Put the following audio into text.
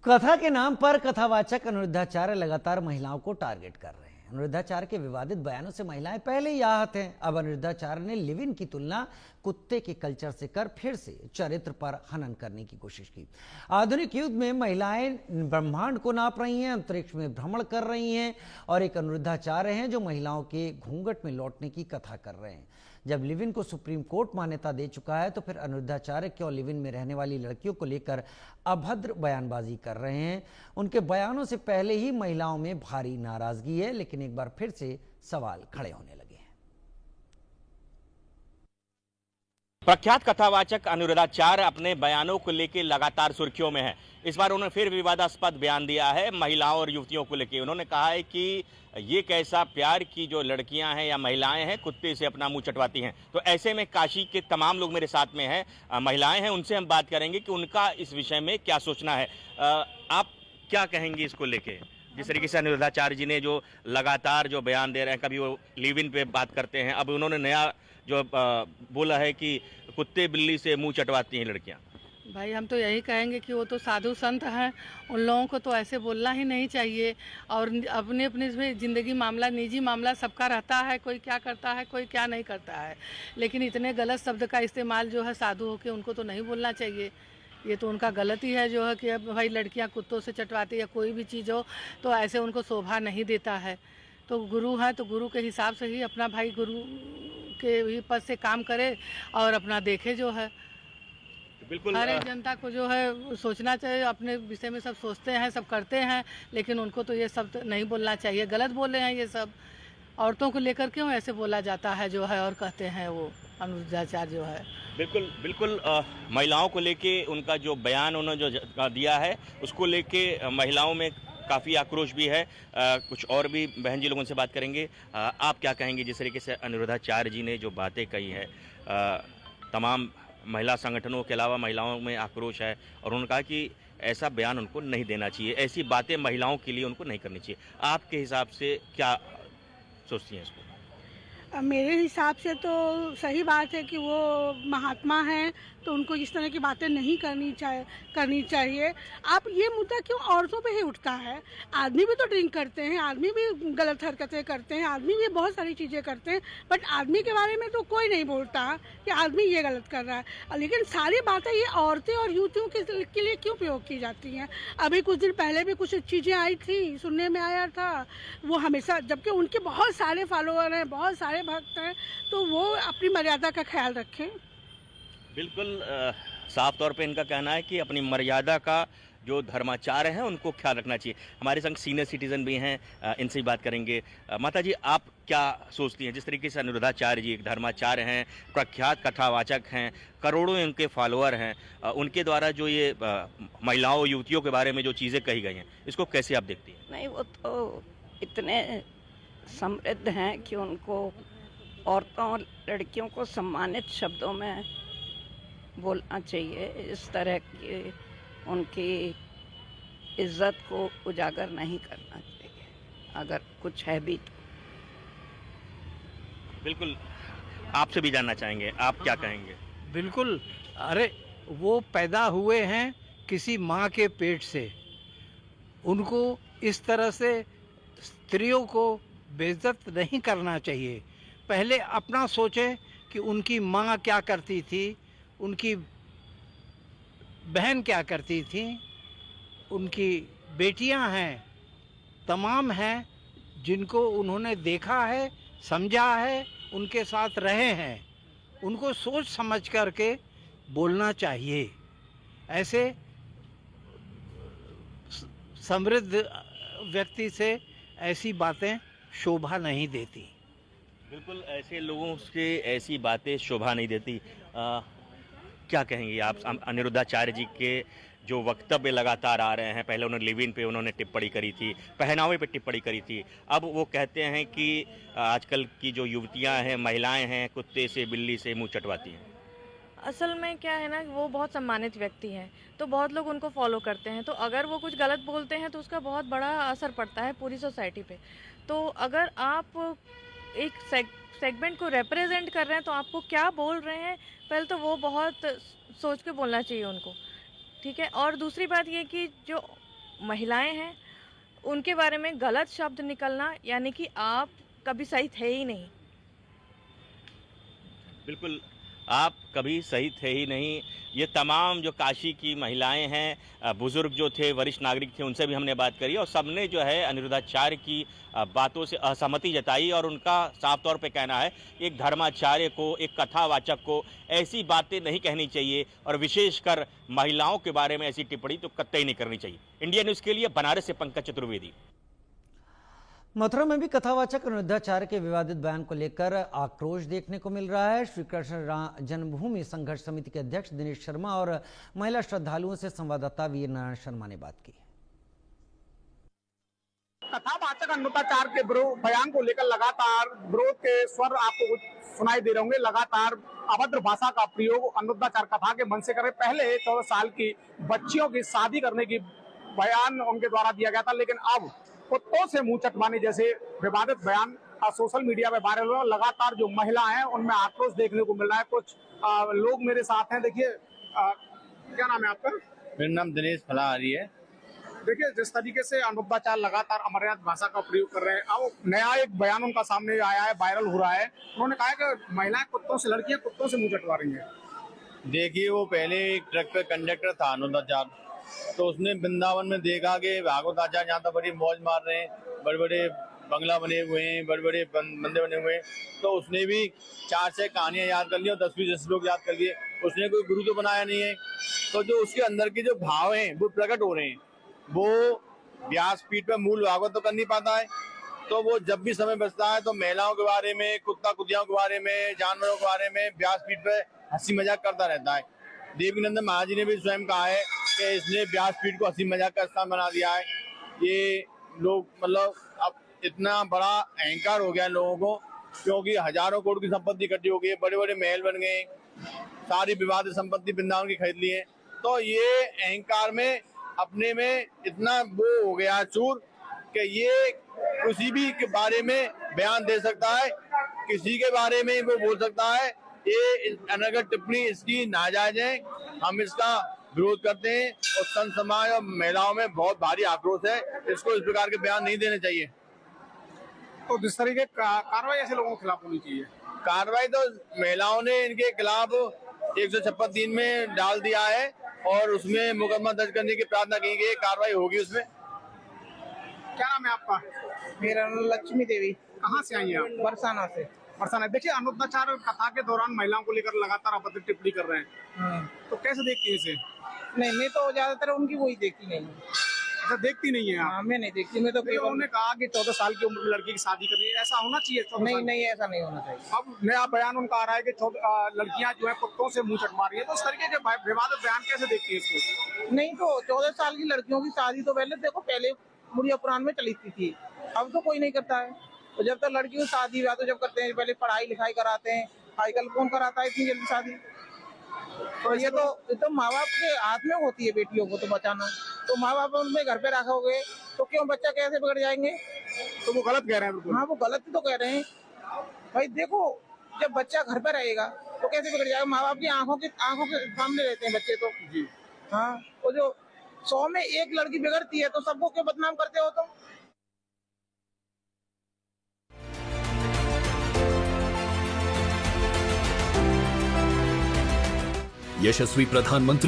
कथा के नाम पर कथावाचक अनिरुद्धाचार्य लगातार महिलाओं को टारगेट कर रहे हैं। अनिरुद्धाचार्य के विवादित बयानों से महिलाएं पहले ही आहत हैं। अब अनिरुद्धाचार्य ने लिव इन की तुलना कुत्ते के कल्चर से कर फिर से चरित्र पर हनन करने की कोशिश की। आधुनिक युग में महिलाएं ब्रह्मांड को नाप रही हैं, अंतरिक्ष में भ्रमण कर रही हैं और एक अनिरुद्धाचार्य हैं जो महिलाओं के घूंघट में लौटने की कथा कर रहे हैं। जब लिव इन को सुप्रीम कोर्ट मान्यता दे चुका है तो फिर अनिरुद्धाचार्य क्यों लिव इन में रहने वाली लड़कियों को लेकर अभद्र बयानबाजी कर रहे हैं। उनके बयानों से पहले ही महिलाओं में भारी नाराजगी है, लेकिन एक बार फिर से सवाल खड़े होने लगे हैं। प्रख्यात कथावाचक अनिरुद्धाचार्य अपने बयानों को लेकर लगातार सुर्खियों में है। इस बार उन्होंने फिर विवादास्पद बयान दिया है महिलाओं और युवतियों को लेकर। उन्होंने कहा है कि ये कैसा प्यार की जो लड़कियां हैं या महिलाएं हैं कुत्ते से अपना मुंह चटवाती हैं। तो ऐसे में काशी के तमाम लोग मेरे साथ में हैं, महिलाएं हैं, उनसे हम बात करेंगे कि उनका इस विषय में क्या सोचना है। आप क्या कहेंगे इसको लेके? जिस तरीके से अनिरुद्धाचार्य जी ने जो लगातार जो बयान दे रहे हैं, कभी वो लिव इन पे बात करते हैं, अब उन्होंने नया जो बोला है कि कुत्ते बिल्ली से मुंह चटवाती हैं लड़कियां। भाई हम तो यही कहेंगे कि वो तो साधु संत हैं, उन लोगों को तो ऐसे बोलना ही नहीं चाहिए। और अपने अपने ज़िंदगी मामला, निजी मामला सबका रहता है, कोई क्या करता है कोई क्या नहीं करता है, लेकिन इतने गलत शब्द का इस्तेमाल जो है साधु होकर उनको तो नहीं बोलना चाहिए। ये तो उनका गलत ही है जो है कि अब भाई लड़कियां कुत्तों से चटवाती या कोई भी चीज़ हो तो ऐसे उनको शोभा नहीं देता है। तो गुरु है तो गुरु के हिसाब से ही अपना भाई गुरु के ही पद से काम करे और अपना देखे जो है। बिल्कुल हर एक जनता को जो है सोचना चाहिए, अपने विषय में सब सोचते हैं, सब करते हैं, लेकिन उनको तो ये सब नहीं बोलना चाहिए। गलत बोले हैं ये सब। औरतों को लेकर क्यों ऐसे बोला जाता है जो है और कहते हैं वो अनिरुद्धाचार्य जो है। बिल्कुल बिल्कुल महिलाओं को लेके उनका जो बयान उन्होंने जो दिया है उसको लेके महिलाओं में काफ़ी आक्रोश भी है। कुछ और भी बहन जी लोगों से बात करेंगे। आप क्या कहेंगे जिस तरीके से अनिरुद्धाचार्य जी ने जो बातें कही है? तमाम महिला संगठनों के अलावा महिलाओं में आक्रोश है और उन्होंने कहा कि ऐसा बयान उनको नहीं देना चाहिए, ऐसी बातें महिलाओं के लिए उनको नहीं करनी चाहिए। आपके हिसाब से क्या सोचती हैं इसको? मेरे हिसाब से तो सही बात है कि वो महात्मा हैं तो उनको इस तरह की बातें नहीं करनी चाहिए। आप ये मुद्दा क्यों औरतों पे ही उठता है? आदमी भी तो ड्रिंक करते हैं, आदमी भी गलत हरकतें करते हैं, आदमी भी बहुत सारी चीज़ें करते हैं, बट आदमी के बारे में तो कोई नहीं बोलता कि आदमी ये गलत कर रहा है। लेकिन सारी बातें ये औरतें और युवतियों के लिए क्यों प्रयोग की जाती हैं? अभी कुछ दिन पहले भी कुछ चीज़ें आई थी, सुनने में आया था, वो हमेशा, जबकि उनके बहुत सारे फॉलोअर हैं, बहुत सारे भक्त हैं, तो वो अपनी मर्यादा का ख्याल रखें। बिल्कुल साफ तौर पे इनका कहना है कि अपनी मर्यादा का जो धर्माचार्य हैं उनको ख्याल रखना चाहिए। हमारे संग सीनियर सिटीजन भी हैं, इनसे ही बात करेंगे। माता जी, आप क्या सोचती हैं जिस तरीके से अनिरुद्धाचार्य जी एक धर्माचार्य हैं, प्रख्यात कथावाचक हैं, करोड़ों इनके फॉलोअर हैं, उनके द्वारा जो ये महिलाओं युवतियों के बारे में जो चीज़ें कही गई हैं, इसको कैसे आप देखती हैं? नहीं, वो तो इतने समृद्ध हैं कि उनको औरतों और लड़कियों को सम्मानित शब्दों में बोलना चाहिए। इस तरह की उनकी इज्जत को उजागर नहीं करना चाहिए, अगर कुछ है भी तो। बिल्कुल, आपसे भी जानना चाहेंगे, आप क्या कहेंगे? बिल्कुल, अरे वो पैदा हुए हैं किसी माँ के पेट से, उनको इस तरह से स्त्रियों को बेइज्जत नहीं करना चाहिए। पहले अपना सोचें कि उनकी माँ क्या करती थी, उनकी बहन क्या करती थी, उनकी बेटियां हैं, तमाम हैं जिनको उन्होंने देखा है, समझा है, उनके साथ रहे हैं। उनको सोच समझ करके बोलना चाहिए। ऐसे समृद्ध व्यक्ति से ऐसी बातें शोभा नहीं देती। बिल्कुल, ऐसे लोगों से ऐसी बातें शोभा नहीं देती। क्या कहेंगे आप अनिरुद्धाचार्य जी के जो वक्तव्य लगातार आ रहे हैं? पहले उन्होंने लिव इन पे उन्होंने टिप्पणी करी थी, पहनावे पे टिप्पणी करी थी, अब वो कहते हैं कि आजकल की जो युवतियां हैं, महिलाएं हैं, कुत्ते से बिल्ली से मुंह चटवाती हैं। असल में क्या है ना, वो बहुत सम्मानित व्यक्ति हैं तो बहुत लोग उनको फॉलो करते हैं, तो अगर वो कुछ गलत बोलते हैं तो उसका बहुत बड़ा असर पड़ता है पूरी सोसाइटी पे। तो अगर आप एक सेगमेंट को रिप्रेजेंट कर रहे हैं तो आपको क्या बोल रहे हैं पहले तो वो बहुत सोच के बोलना चाहिए उनको, ठीक है। और दूसरी बात ये कि जो महिलाएं हैं उनके बारे में गलत शब्द निकलना, यानी कि आप कभी सही थे ही नहीं। बिल्कुल, आप कभी सही थे ही नहीं। ये तमाम जो काशी की महिलाएं हैं, बुजुर्ग जो थे, वरिष्ठ नागरिक थे, उनसे भी हमने बात करी और सबने जो है अनिरुद्धाचार्य की बातों से असहमति जताई और उनका साफ तौर पे कहना है कि एक धर्माचार्य को, एक कथावाचक को ऐसी बातें नहीं कहनी चाहिए और विशेषकर महिलाओं के बारे में ऐसी टिप्पणी तो कतई नहीं करनी चाहिए। इंडिया न्यूज़ के लिए बनारस से पंकज चतुर्वेदी। मथुरा में भी कथावाचक अनिरुद्धाचार्य के विवादित बयान को लेकर आक्रोश देखने को मिल रहा है। श्री कृष्ण जन्मभूमि संघर्ष समिति के अध्यक्ष दिनेश शर्मा और महिला श्रद्धालुओं से संवाददाता वीर नारायण शर्मा ने बात की। कथावाचक अनिरुद्धाचार्य के बयान को लेकर लगातार विरोध के स्वर आपको सुनाई दे रहे होंगे। लगातार अभद्र भाषा का प्रयोग अनिरुद्धाचार्य कथा के मन से करे। पहले 14 साल की बच्चियों की शादी करने की बयान उनके द्वारा दिया गया था, लेकिन अब कुत्तों से मुंह चटवाने जैसे विवादित बयान सोशल मीडिया में वायरल हुआ। लगातार जो महिला हैं उनमें आक्रोश देखने को मिल रहा है। कुछ लोग मेरे साथ हैं। देखिए, क्या नाम है आपका? मेरा नाम दिनेश फलाहारी है। देखिए, जिस तरीके से अनिरुद्धाचार्य लगातार अमर्याद भाषा का प्रयोग कर रहे हैं, अब नया एक बयान उनका सामने आया है, वायरल हो रहा है। उन्होंने कहा है कि महिलाएं कुत्तों से, लड़कियां कुत्तों से मुंह चटवा रही हैं। देखिए, वो पहले एक ट्रक पे कंडक्टर था अनिरुद्धाचार्य, तो उसने वृंदावन में देखा कि भागवत आचार्य यहाँ तो बड़ी मौज मार रहे हैं, बड़े बड़े बंगला बने हुए हैं, बड़े बड़े मंदिर बने हुए हैं, तो उसने भी 4 कहानियां याद कर ली और 10-20 श्लोक याद कर लिए। उसने कोई गुरु तो बनाया नहीं है। तो जो उसके अंदर के जो भाव हैं वो प्रकट हो रहे हैं। वो व्यासपीठ पे मूल भागवत तो कर नहीं पाता है, तो वो जब भी समय बचता है तो महिलाओं के बारे में, कुत्ता कुतियों के बारे में, जानवरों के बारे में व्यासपीठ पे हंसी मजाक करता रहता है। देवकीनंदन महाराज जी ने भी स्वयं कहा है कि इसने व्यासपीठ को हंसी मजाक का स्थान बना दिया है। ये लोग मतलब अब इतना बड़ा अहंकार हो गया है लोगों को, क्योंकि हजारों करोड़ की संपत्ति इकट्ठी हो गई है, बड़े बड़े महल बन गए, सारी विवादित संपत्ति वृंदावन की खरीद ली है। तो ये अहंकार में अपने में इतना वो हो गया चूर कि ये किसी भी के बारे में बयान दे सकता है, किसी के बारे में वो बोल सकता है। ये अनगर टिप्पणी इसकी नाजायज है, हम इसका विरोध करते हैं और संत समाज और महिलाओं में बहुत भारी आक्रोश है। इसको इस प्रकार के बयान नहीं देने चाहिए। तो जिस तरीके कार्रवाई ऐसे लोगों के खिलाफ होनी चाहिए। कार्रवाई तो महिलाओं ने इनके खिलाफ 156(3) में डाल दिया है और उसमें मुकदमा दर्ज करने की प्रार्थना की गई। कार्रवाई होगी उसमें। क्या नाम है आपका? मेरा नाम लक्ष्मी देवी। कहाँ से आई हैं आप? बरसाना से। बरसाना। देखिए, अनिरुद्धाचार्य कथा के दौरान महिलाओं को लेकर लगातार अभद्र टिप्पणी कर रहे हैं, तो कैसे देखती है इसे? नहीं, मैं तो ज्यादातर उनकी वही देखती नहीं। अच्छा, देखती नहीं है आप? हाँ, मैं नहीं देखती। मैं तो उन्होंने कहा कि 14 साल की उम्र में लड़की की शादी करनी है, ऐसा होना चाहिए? नहीं, ऐसा नहीं होना चाहिए। अब नया बयान उनका आ रहा है कि लड़कियां जो है कुत्तों से मुंह चटमा रही है, तो इस तरीके के विवादित बयान कैसे देखती है इसको? नहीं, तो 14 साल की लड़कियों की शादी तो पहले देखो, पहले मुड़िया पुराण में चली थी, अब तो कोई नहीं करता है। तो जब तक लड़की की शादी हुआ तो जब करते हैं, पहले पढ़ाई लिखाई कराते हैं। आजकल कौन कराता है इतनी जल्दी शादी? तो ये तो माँ बाप के हाथ में होती है बेटियों को तो बचाना। तो माँ बाप उनमें घर पे रखोगे तो क्यों बच्चा कैसे बिगड़ जाएंगे? तो वो गलत कह रहे हैं। हाँ, वो गलत तो कह रहे हैं भाई। देखो, जब बच्चा घर पे रहेगा तो कैसे बिगड़ जाएगा? माँ बाप की आंखों के सामने रहते हैं बच्चे तो जी। हाँ, तो जो 100 में 1 लड़की बिगड़ती है तो सबको क्यों बदनाम करते हो तुम? यशस्वी प्रधानमंत्री